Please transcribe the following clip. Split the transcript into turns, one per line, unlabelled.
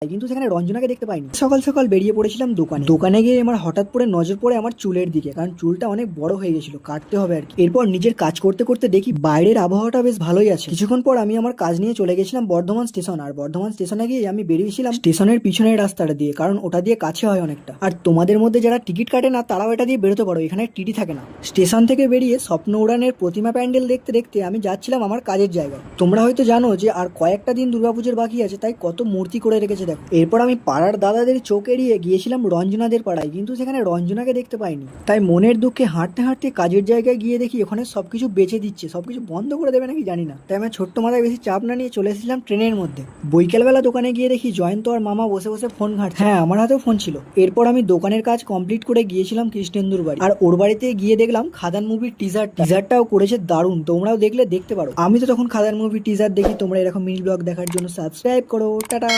কিন্তু সেখানে রঞ্জনাকে দেখতে পাইনি। সকাল সকাল বেরিয়ে পড়েছিলাম দোকানে গিয়ে আমার হঠাৎ করে নজর পড়ে আমার চুলের দিকে, কারণ চুলটা অনেক বড় হয়ে গেছিল, কাটতে হবে আর কি। এরপর নিজের কাজ করতে করতে দেখি বাইরের আবহাওয়াটা বেশ ভালোই আছে। কিছুক্ষণ পর আমি আমার কাজ নিয়ে চলে গেছিলাম বর্ধমান স্টেশন, আর বর্ধমান স্টেশনে গিয়ে আমি বেরিয়েছিলাম স্টেশনের পিছনের রাস্তাটা দিয়ে, কারণ ওটা দিয়ে কাছে হয় অনেকটা। আর তোমাদের মধ্যে যারা টিকিট কাটে না তারাও এটা দিয়ে বেরোতে পারো, এখানে টিটি থাকে না। স্টেশন থেকে বেরিয়ে স্বপ্ন উড়ানের প্রতিমা প্যান্ডেল দেখতে দেখতে আমি যাচ্ছিলাম আমার কাজের জায়গায়। তোমরা হয়তো জানো যে আর কয়েকটা দিন দুর্গাপুজোর বাকি আছে, তাই কত মূর্তি করে রেখেছে দেখো। এরপর আমি পাড়ার দাদাদের চোখ এড়িয়ে গিয়েছিলাম রঞ্জনাদের পাড়ায়, কিন্তু সেখানে রঞ্জনাকে দেখতে পাইনি। তাই মনের দুঃখে হাঁটতে হাঁটতে কাজের জায়গায় গিয়ে দেখি ওখানে সবকিছু বেঁচে দিচ্ছে, সবকিছু বন্ধ করে দেবে নাকি জানি না। তাই আমি ছোট্ট মাথায় বেশি চাপ না নিয়ে চলে এসেছিলাম ট্রেনের মধ্যে। বৈকালবেলা দোকানে গিয়ে দেখি জয়ন্ত আর মামা বসে বসে ফোন ঘাঁটছে। হ্যাঁ, আমার হাতেও ফোন ছিল। এরপর আমি দোকানের কাজ কমপ্লিট করে গিয়েছিলাম কৃষ্ণেন্দুর বাড়ি, আর ওর বাড়িতে গিয়ে দেখলাম খাদান মুভির টিজারটাও করেছে দারুণ, তোমরাও দেখলে দেখতে পারো। আমি তো তখন খাদান মুভির টিজার দেখি। তোমরা এরকম মিনি ব্লগ দেখার জন্য সাবস্ক্রাইব করো। টাটা।